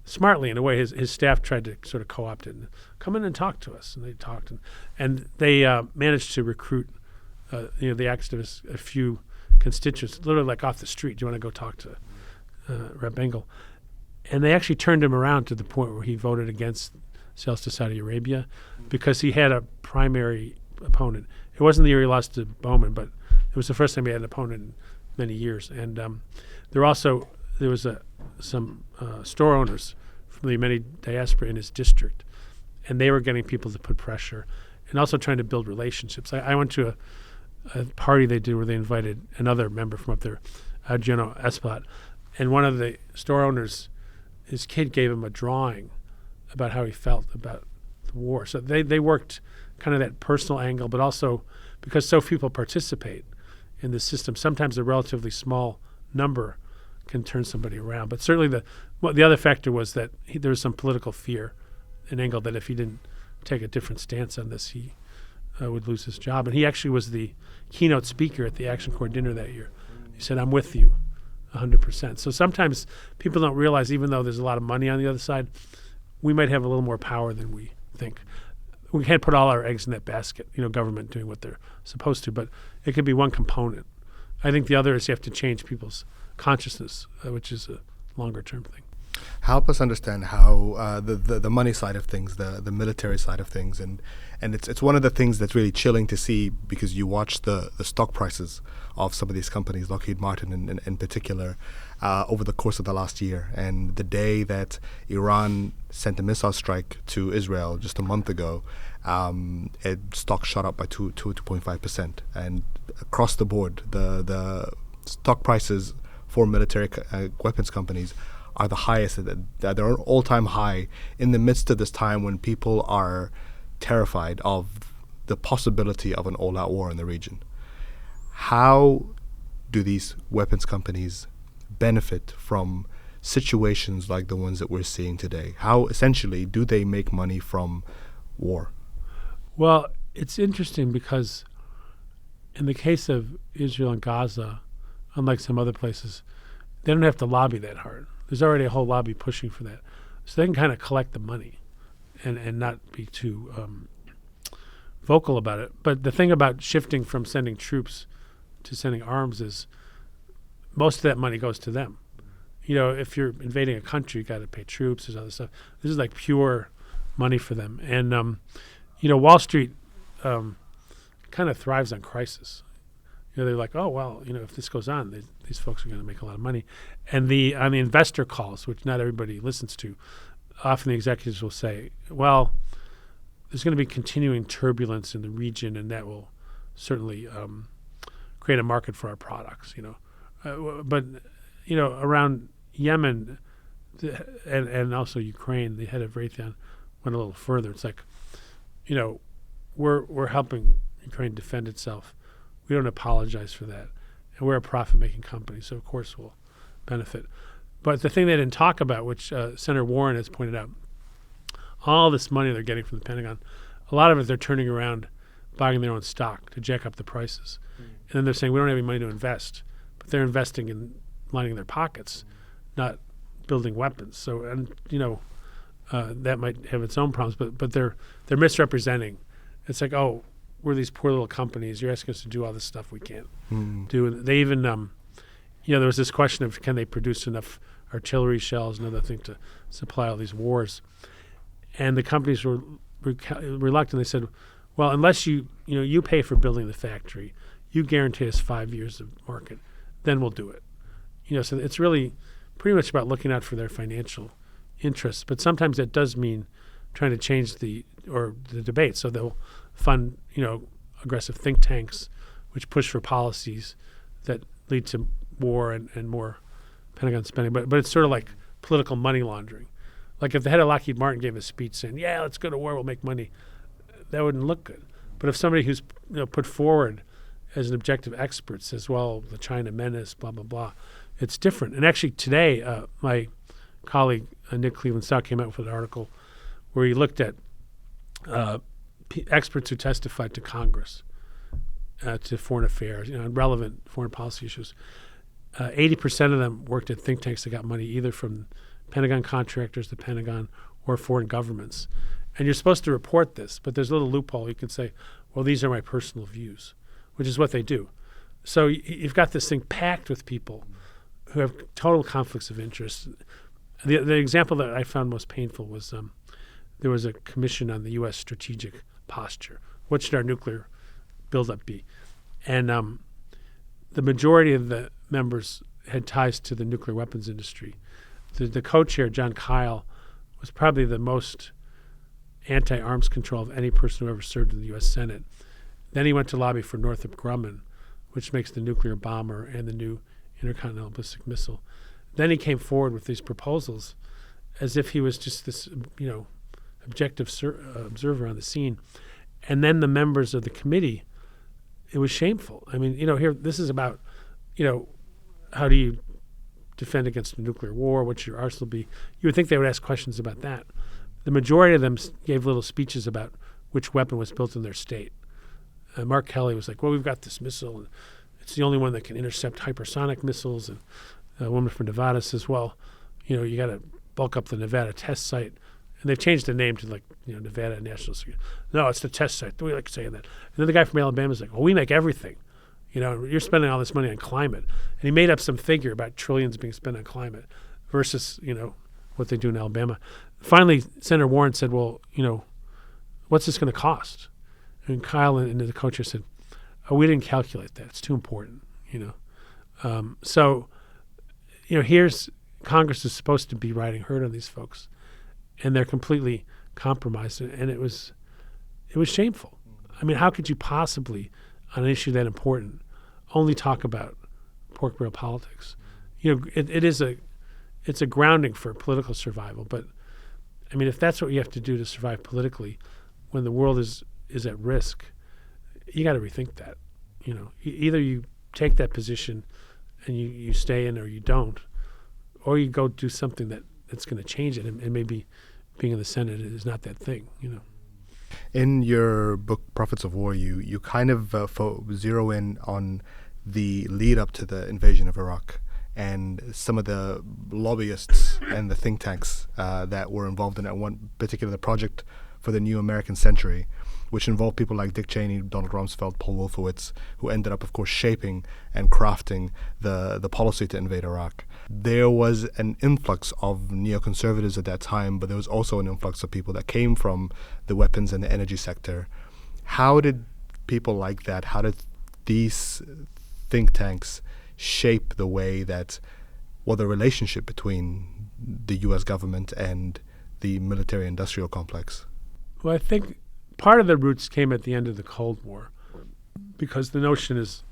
smartly, in a way, his staff tried to sort of co-opt it and come in and talk to us. And they talked. And they managed to recruit, the activists, a few constituents, literally like off the street. Do you want to go talk to Rep. Engel? And they actually turned him around to the point where he voted against sales to Saudi Arabia because he had a primary opponent. It wasn't the year he lost to Bowman, but it was the first time he had an opponent in many years. And there was some store owners from the Yemeni diaspora in his district, and they were getting people to put pressure and also trying to build relationships. I went to a party they did where they invited another member from up there, Gino Espat, and one of the store owners, his kid gave him a drawing about how he felt about the war. So they worked kind of that personal angle, but also because so few people participate in the system, sometimes a relatively small number can turn somebody around. But certainly the other factor was that there was some political fear in Engel that if he didn't take a different stance on this, he would lose his job. And he actually was the keynote speaker at the Action Corps dinner that year. He said, "I'm with you 100%. So sometimes people don't realize, even though there's a lot of money on the other side, we might have a little more power than we think. We can't put all our eggs in that basket, government doing what they're supposed to, but it could be one component. I think the other is you have to change people's consciousness, which is a longer-term thing. Help us understand how the money side of things, the military side of things, and it's one of the things that's really chilling to see, because you watch the stock prices of some of these companies, Lockheed Martin in particular, over the course of the last year. And the day that Iran sent a missile strike to Israel just a month ago, stock shot up by 2.5%. And across the board, the stock prices for military weapons companies are the highest. They're an all-time high in the midst of this time when people are terrified of the possibility of an all-out war in the region. How do these weapons companies benefit from situations like the ones that we're seeing today? How essentially do they make money from war? Well, it's interesting because in the case of Israel and Gaza, unlike some other places, they don't have to lobby that hard. There's already a whole lobby pushing for that. So they can kind of collect the money and not be too vocal about it. But the thing about shifting from sending troops to sending arms is most of that money goes to them. If you're invading a country, you got to pay troops, there's other stuff. This is like pure money for them. And, Wall Street kind of thrives on crisis. They're like, oh, well, if this goes on, these folks are going to make a lot of money. And on the investor calls, which not everybody listens to, often the executives will say, well, there's going to be continuing turbulence in the region, and that will certainly create a market for our products. But around Yemen and also Ukraine, the head of Raytheon went a little further. It's like, we're helping Ukraine defend itself. We don't apologize for that, and we're a profit-making company, so of course we'll benefit. But the thing they didn't talk about, which Senator Warren has pointed out, all this money they're getting from the Pentagon, a lot of it they're turning around, buying their own stock to jack up the prices. And then they're saying we don't have any money to invest, but they're investing in lining their pockets, not building weapons. So, and that might have its own problems, but they're misrepresenting. It's like, oh, we're these poor little companies. You're asking us to do all this stuff we can't do. And they even, there was this question of can they produce enough artillery shells and other things to supply all these wars. And the companies were reluctant. They said, well, unless you pay for building the factory, you guarantee us 5 years of market, then we'll do it. So it's really pretty much about looking out for their financial interests. But sometimes that does mean trying to change the debate. So they'll fund, aggressive think tanks, which push for policies that lead to war and more Pentagon spending. But it's sort of like political money laundering. Like if the head of Lockheed Martin gave a speech saying, yeah, let's go to war, we'll make money, that wouldn't look good. But if somebody who's put forward as an objective expert says, well, the China menace, blah, blah, blah, it's different. And actually today, my colleague Nick Cleveland-Stout came out with an article where he looked at experts who testified to Congress, to foreign affairs, relevant foreign policy issues. 80% of them worked at think tanks that got money either from Pentagon contractors, the Pentagon, or foreign governments. And you're supposed to report this, but there's a little loophole. You can say, well, these are my personal views, which is what they do. So you've got this thing packed with people who have total conflicts of interest. The example that I found most painful was there was a commission on the U.S. strategic posture. What should our nuclear buildup be? And the majority of the members had ties to the nuclear weapons industry. The co-chair, John Kyle, was probably the most anti-arms control of any person who ever served in the U.S. Senate. Then he went to lobby for Northrop Grumman, which makes the nuclear bomber and the new intercontinental ballistic missile. Then he came forward with these proposals as if he was just this, objective observer on the scene. And then the members of the committee, it was shameful. I mean, here, this is about, how do you defend against a nuclear war? What should your arsenal be? You would think they would ask questions about that. The majority of them gave little speeches about which weapon was built in their state. Mark Kelly was like, well, we've got this missile, and it's the only one that can intercept hypersonic missiles. And a woman from Nevada says, well, you got to bulk up the Nevada test site. And they've changed the name to Nevada National Security. No, it's the test site. We like saying that. And then the guy from Alabama is like, well, we make everything. You're spending all this money on climate. And he made up some figure about trillions being spent on climate versus, what they do in Alabama. Finally, Senator Warren said, well, what's this going to cost? And Kyle and the co-chair said, oh, we didn't calculate that. It's too important, So, here's Congress is supposed to be riding herd on these folks, and they're completely compromised. And it was shameful. I mean, how could you possibly, on an issue that important, only talk about pork barrel politics? It's a grounding for political survival. But I mean, if that's what you have to do to survive politically, when the world is at risk, you got to rethink that. Either you take that position and you stay in, or you don't, or you go do something that's going to change it. And maybe being in the Senate is not that thing. In your book, Prophets of War, you kind of zero in on the lead up to the invasion of Iraq and some of the lobbyists and the think tanks that were involved in that one particular project for the New American Century, which involved people like Dick Cheney, Donald Rumsfeld, Paul Wolfowitz, who ended up, of course, shaping and crafting the policy to invade Iraq. There was an influx of neoconservatives at that time, but there was also an influx of people that came from the weapons and the energy sector. How did people like that, how did these think tanks shape the way that, the relationship between the U.S. government and the military-industrial complex? Well, I think part of the roots came at the end of the Cold War, because the notion is,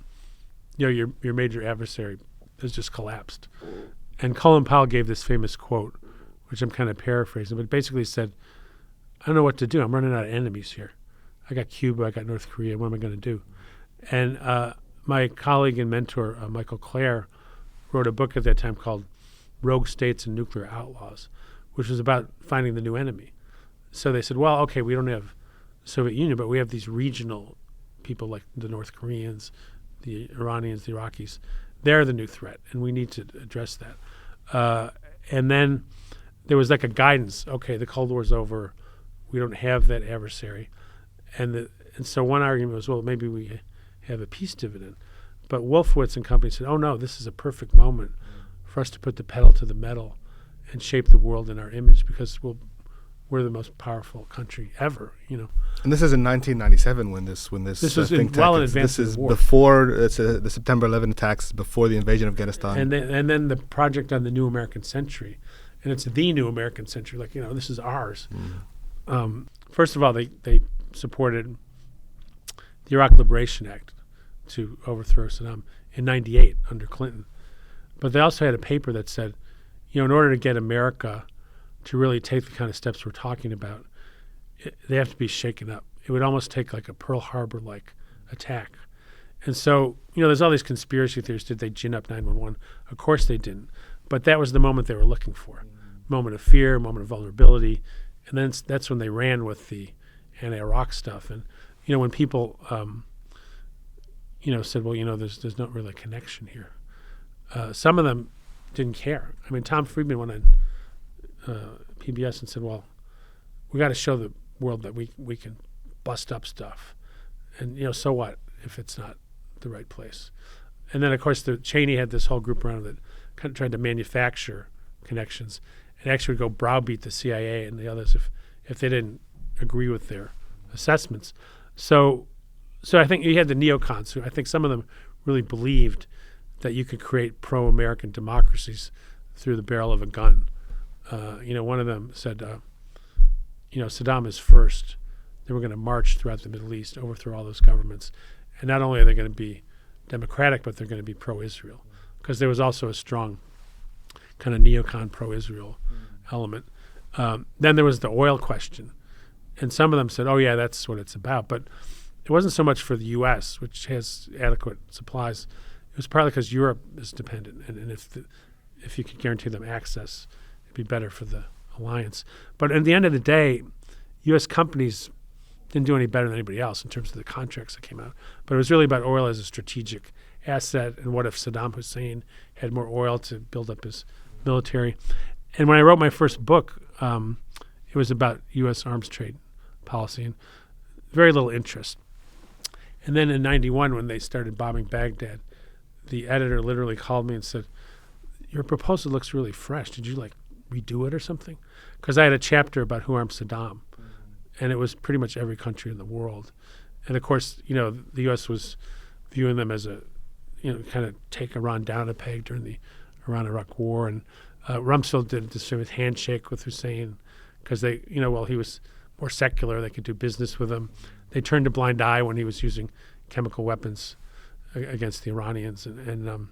your major adversary has just collapsed. And Colin Powell gave this famous quote, which I'm kind of paraphrasing, but basically said, I don't know what to do. I'm running out of enemies here. I got Cuba, I got North Korea. What am I going to do? And my colleague and mentor, Michael Clare, wrote a book at that time called Rogue States and Nuclear Outlaws, which was about finding the new enemy. So they said, well, okay, we don't have the Soviet Union, but we have these regional people like the North Koreans, the Iranians, the Iraqis. They're the new threat, and we need to address that. And then there was like a guidance. Okay, the Cold War's over. We don't have that adversary. And so one argument was, well, maybe we have a peace dividend. But Wolfowitz and company said, oh, no, this is a perfect moment for us to put the pedal to the metal and shape the world in our image, because we're the most powerful country ever, And this is in 1997 when this was think tank. well in advance this of is the war. before the September 11 attacks, before the invasion of Afghanistan. And then the project on the New American Century, and it's the New American Century. Like, this is ours. First of all, they supported the Iraq Liberation Act to overthrow Saddam in '98 under Clinton. But they also had a paper that said, in order to get America to really take the kind of steps we're talking about, they have to be shaken up. It would almost take like a Pearl Harbor-like attack. And so, there's all these conspiracy theories. Did they gin up 9/11? Of course they didn't. But that was the moment they were looking for. Moment of fear, moment of vulnerability. And then that's when they ran with the anti-Iraq stuff. And, when people, said, well, there's not really a connection here. Some of them didn't care. I mean, Tom Friedman went on PBS and said, well, we got to show the world that we can bust up stuff. And, so what if it's not the right place? And then, of course, Cheney had this whole group around that kind of tried to manufacture connections and actually would go browbeat the CIA and the others if they didn't agree with their assessments. So I think you had the neocons, who I think some of them really believed that you could create pro-American democracies through the barrel of a gun. One of them said, Saddam is first. Then we're going to march throughout the Middle East, overthrow all those governments. And not only are they going to be democratic, but they're going to be pro-Israel. Because there was also a strong kind of neocon pro-Israel element. Then there was the oil question. And some of them said, oh, yeah, that's what it's about. But it wasn't so much for the U.S., which has adequate supplies. It was partly because Europe is dependent. And if you could guarantee them access, it'd be better for the alliance. But at the end of the day, U.S. companies didn't do any better than anybody else in terms of the contracts that came out. But it was really about oil as a strategic asset, and what if Saddam Hussein had more oil to build up his military. And when I wrote my first book, it was about U.S. arms trade policy, and very little interest. And then in '91, when they started bombing Baghdad, the editor literally called me and said, your proposal looks really fresh. Did you redo it or something? Because I had a chapter about who armed Saddam, and it was pretty much every country in the world. And of course, the U.S. was viewing them as kind of take Iran down a peg during the Iran-Iraq War. And Rumsfeld did this famous handshake with Hussein because they, he was more secular. They could do business with him. They turned a blind eye when he was using chemical weapons against the Iranians. And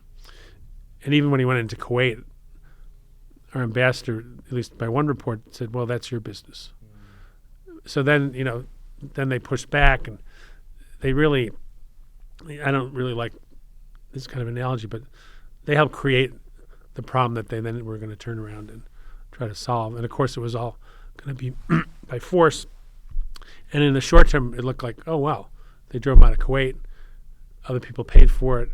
even when he went into Kuwait, our ambassador, at least by one report, said, well, that's your business. So then, then they pushed back, and they really, I don't really like this kind of analogy, but they helped create the problem that they then were going to turn around and try to solve. And of course, it was all going to be by force. And in the short term, it looked like, oh, wow, they drove them out of Kuwait. Other people paid for it.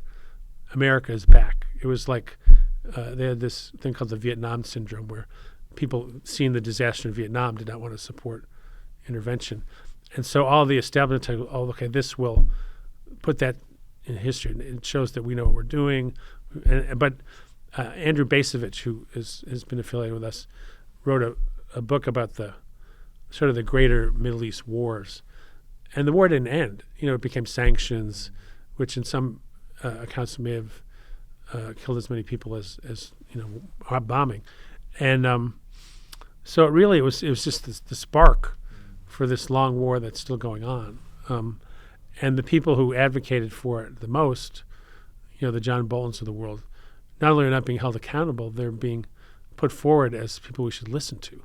America is back. It was like they had this thing called the Vietnam syndrome, where people seeing the disaster in Vietnam did not want to support intervention. And so all the establishment said, oh, okay, this will put that in history. And it shows that we know what we're doing. But Andrew Bacevich, who has been affiliated with us, wrote a book about the sort of the greater Middle East wars. And the war didn't end. It became sanctions, which in some accounts may have killed as many people as bombing. And so it was just the spark for this long war that's still going on. And the people who advocated for it the most, the John Boltons of the world, not only are not being held accountable, they're being put forward as people we should listen to.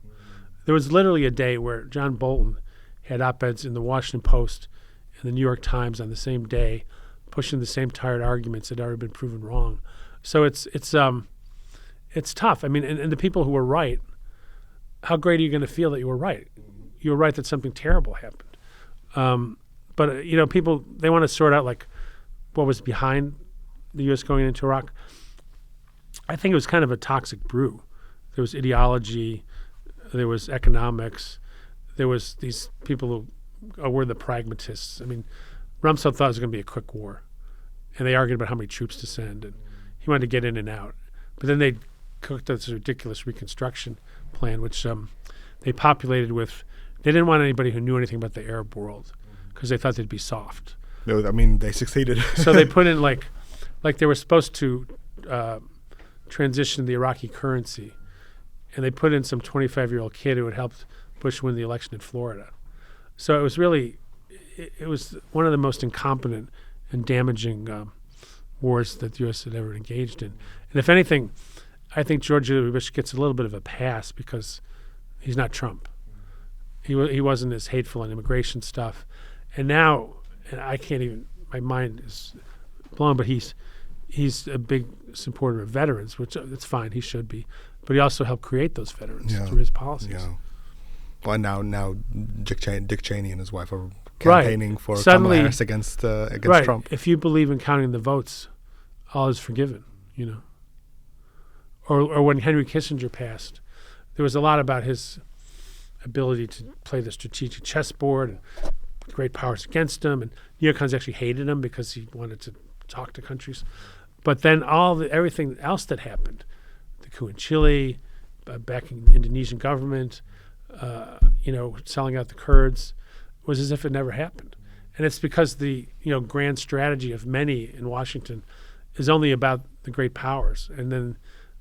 There was literally a day where John Bolton had op-eds in the Washington Post and the New York Times on the same day, pushing the same tired arguments that had already been proven wrong. So it's tough. I mean, and the people who were right, how great are you going to feel that you were right? You were right that something terrible happened. But people, they want to sort out like what was behind the U.S. going into Iraq. I think it was kind of a toxic brew. There was ideology, there was economics, there was these people who were the pragmatists. I mean, Rumsfeld thought it was going to be a quick war, and they argued about how many troops to send, and he wanted to get in and out. But then they cooked this ridiculous reconstruction plan, which they populated with. They didn't want anybody who knew anything about the Arab world because they thought they'd be soft. No, I mean, they succeeded. So they put in like they were supposed to transition the Iraqi currency, and they put in some 25-year-old kid who had helped Bush win the election in Florida. So it was really, it was one of the most incompetent and damaging wars that the U.S. had ever engaged in. And if anything, I think George W. Bush gets a little bit of a pass because he's not Trump. He wasn't as hateful on immigration stuff. And now, and I can't even, my mind is blown, but he's a big supporter of veterans, which it's fine, he should be. But he also helped create those veterans through his policies. Yeah. Well, now Dick Cheney and his wife are campaigning for Kamala Harris against Trump. If you believe in counting the votes, all is forgiven, Or when Henry Kissinger passed, there was a lot about his ability to play the strategic chessboard and great powers against him. And neocons actually hated him because he wanted to talk to countries. But then everything else that happened, the coup in Chile, backing the Indonesian government, selling out the Kurds, was as if it never happened. And it's because the grand strategy of many in Washington is only about the great powers, and then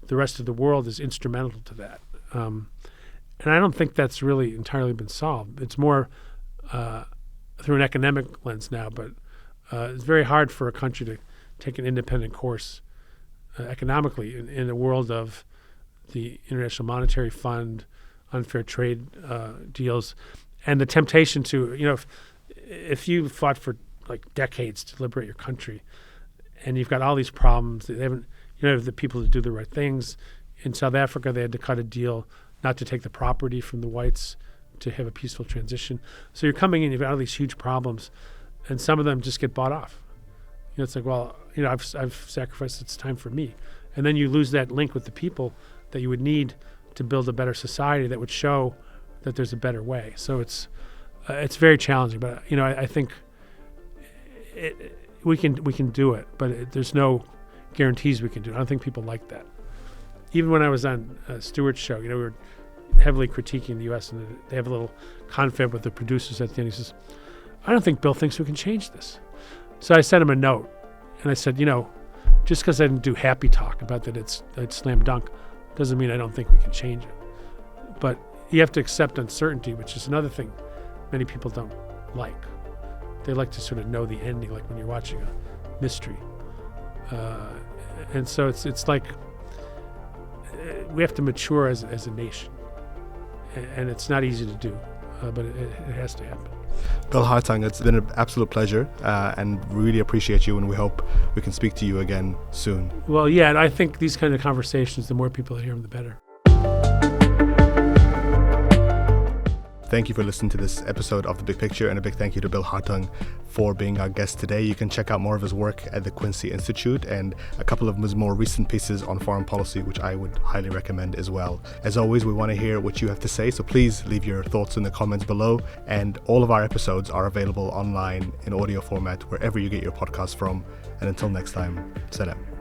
the rest of the world is instrumental to that. And I don't think that's really entirely been solved. It's more through an economic lens now, but it's very hard for a country to take an independent course economically in a world of the International Monetary Fund, unfair trade deals, and the temptation to, if you fought for like decades to liberate your country, and you've got all these problems, they haven't, have the people to do the right things. In South Africa, they had to cut a deal not to take the property from the whites to have a peaceful transition. So you're coming in, you've got all these huge problems, and some of them just get bought off. It's like, well, I've sacrificed, it's time for me. And then you lose that link with the people that you would need to build a better society that would show that there's a better way. So it's very challenging, but I think we can do it, but there's no guarantees we can do it. I don't think people like that. Even when I was on Stewart's show, we were heavily critiquing the U.S. and they have a little confab with the producers at the end. He says, "I don't think Bill thinks we can change this." So I sent him a note, and I said, just because I didn't do happy talk about that it's slam dunk doesn't mean I don't think we can change it. But you have to accept uncertainty, which is another thing many people don't like. They like to sort of know the ending, like when you're watching a mystery. And so it's like we have to mature as a nation. And it's not easy to do, but it has to happen. Bill Hartung, it's been an absolute pleasure, and really appreciate you, and we hope we can speak to you again soon. Well, yeah, and I think these kind of conversations, the more people that hear them, the better. Thank you for listening to this episode of The Big Picture, and a big thank you to Bill Hartung for being our guest today. You can check out more of his work at the Quincy Institute and a couple of his more recent pieces on foreign policy, which I would highly recommend as well. As always, we want to hear what you have to say, so please leave your thoughts in the comments below. And all of our episodes are available online in audio format wherever you get your podcasts from. And until next time, salam.